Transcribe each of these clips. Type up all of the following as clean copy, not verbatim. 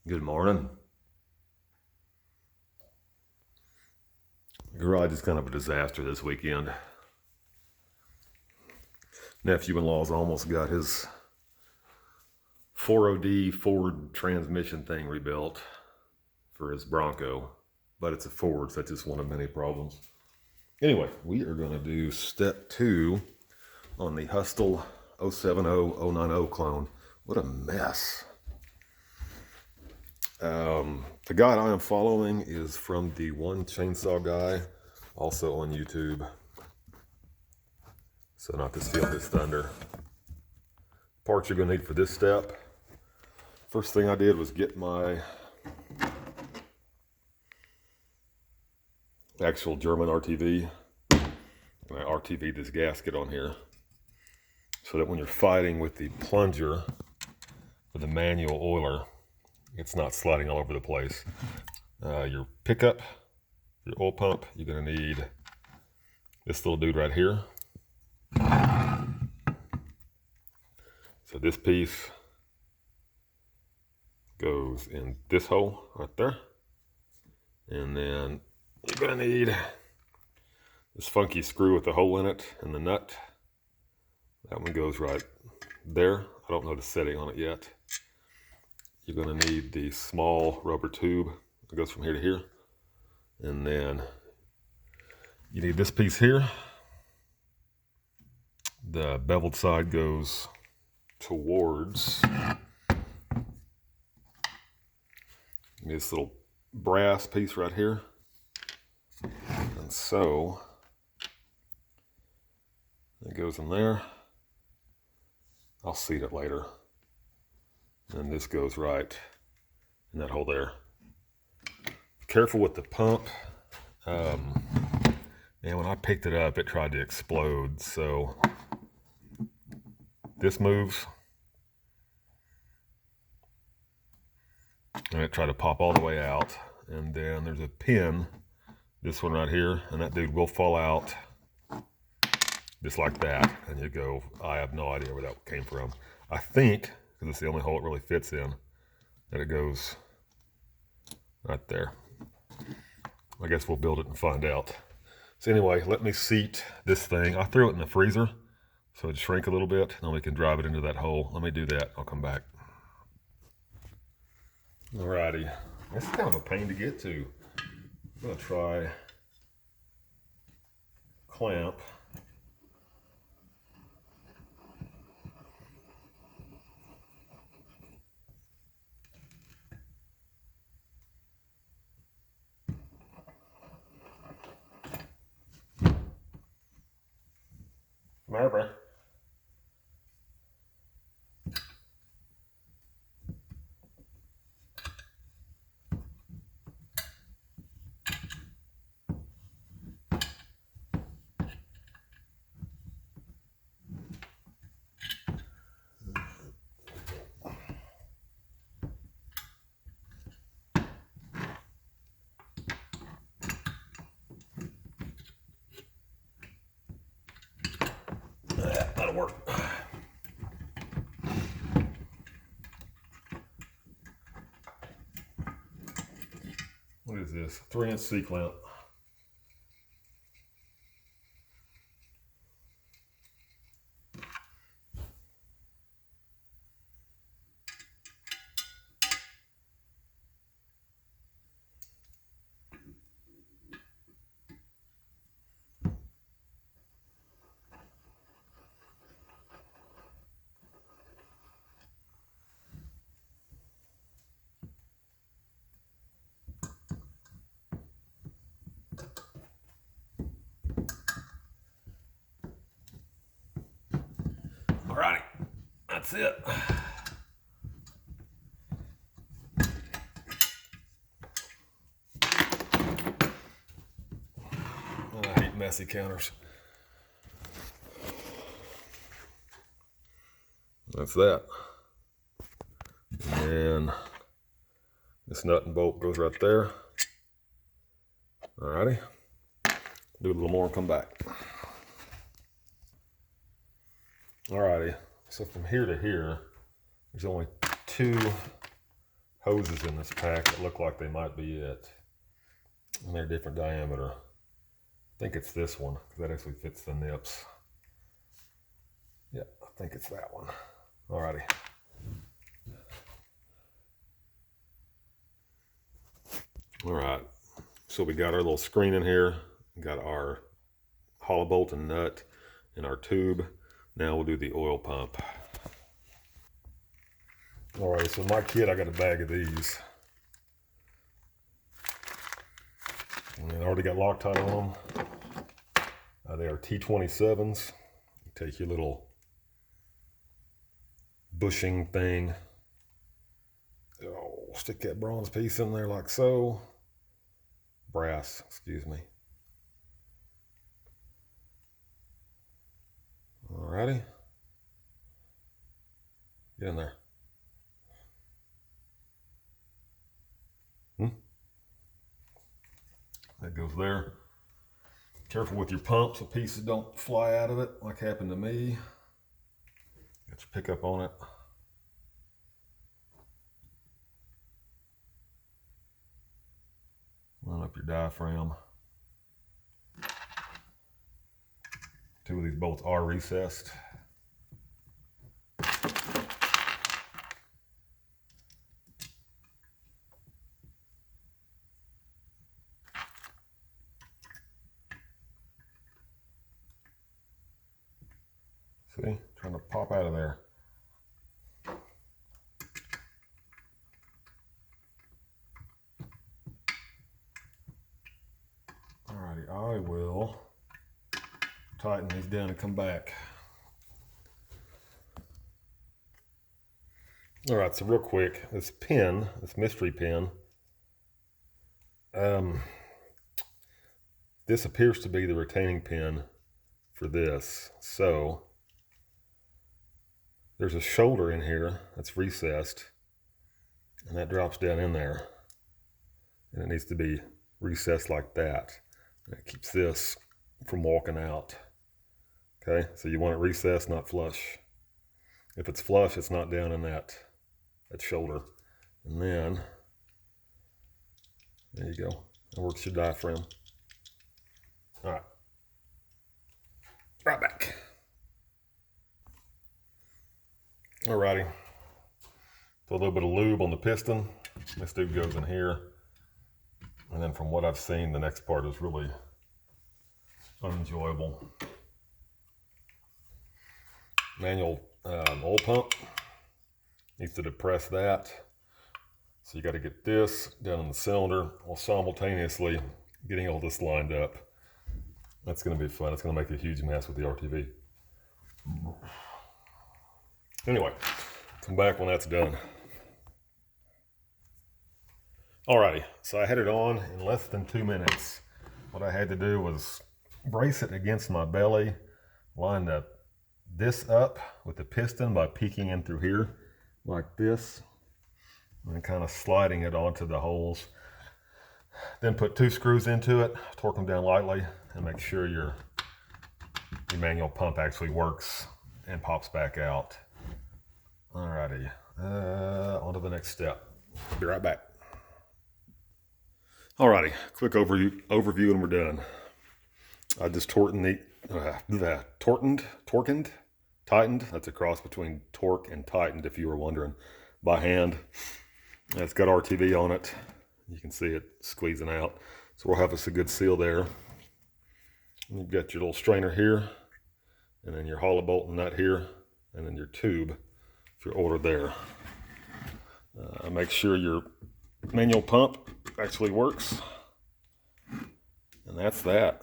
Good morning. The garage is kind of a disaster this weekend. Nephew-in-law's almost got his 4OD Ford transmission thing rebuilt for his Bronco, but it's a Ford, so that's just one of many problems. Anyway, we are going to do step 2 on the Huztl 070090 clone. What a mess. The guide I am following is from the One Chainsaw Guy, also on YouTube. So not to steal his thunder. Parts you're going to need for this step. First thing I did was get my actual German RTV. And I RTV'd this gasket on here so that when you're fighting with the plunger with the manual oiler, it's not sliding all over the place. Your pickup, your oil pump, you're going to need this little dude right here. So this piece goes in this hole right there. And then you're going to need this funky screw with the hole in it and the nut. That one goes right there. I don't know the setting on it yet. You're going to need the small rubber tube that goes from here to here. And then you need this piece here. The beveled side goes towards this little brass piece right here. And so it goes in there. I'll seat it later. And this goes right in that hole there. Careful with the pump. And when I picked it up, it tried to explode. So this moves. And it tried to pop all the way out. And then there's a pin, this one right here, and that dude will fall out just like that. And you go, I have no idea where that came from. I think, because it's the only hole it really fits in, that it goes right there. I guess we'll build it and find out. So anyway, let me seat this thing. I threw it in the freezer, so it shrink a little bit, and then we can drive it into that hole. Let me do that. I'll come back. Alrighty. This is kind of a pain to get to. I'm going to try clamp. Remember. That'll work. What is this? 3-inch C-clamp. Alrighty, that's it. I hate messy counters. That's that. And this nut and bolt goes right there. Alrighty. Do a little more and come back. Alrighty. So from here to here, there's only 2 hoses in this pack that look like they might be it. And they're different diameter. I think it's this one, because that actually fits the nips. Yeah, I think it's that one. Alrighty. Alright, so we got our little screen in here. We got our hollow bolt and nut and our tube. Now we'll do the oil pump. Alright, so in my kit I got a bag of these. And I already got Loctite on them. They are T27s. You take your little bushing thing. Oh, stick that bronze piece in there like so. Brass, excuse me. Alrighty. Get in there. That goes there. Careful with your pump so pieces don't fly out of it like happened to me. Got your pickup on it. Line up your diaphragm. Two of these bolts are recessed. See, trying to pop out of there. Alrighty, I will tighten these down and come back. Alright, so real quick, this pin, this mystery pin, this appears to be the retaining pin for this. So there's a shoulder in here that's recessed, and that drops down in there, and it needs to be recessed like that. And it keeps this from walking out. Okay, so you want it recessed, not flush. If it's flush, it's not down in that shoulder. And then, there you go. That works your diaphragm. All right, right back. Alrighty, so a little bit of lube on the piston. This dude goes in here. And then from what I've seen, the next part is really unenjoyable. Manual oil pump. Needs to depress that. So you got to get this down in the cylinder while simultaneously getting all this lined up. That's going to be fun. It's going to make a huge mess with the RTV. Anyway, come back when that's done. Alrighty, so I had it on in less than 2 minutes. What I had to do was brace it against my belly, line this up with the piston by peeking in through here like this, and kind of sliding it onto the holes. Then put 2 screws into it, torque them down lightly, and make sure your manual pump actually works and pops back out. Alrighty, on to the next step. I'll be right back. Alrighty, quick overview and we're done. I just tightened, that's a cross between torque and tightened if you were wondering, by hand. It's got RTV on it. You can see it squeezing out. So we'll have us a good seal there. You've got your little strainer here, and then your hollow bolt and nut here, and then your tube if you're ordered there. Make sure your manual pump actually works. And that's that.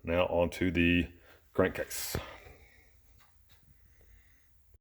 Now onto the crankcase.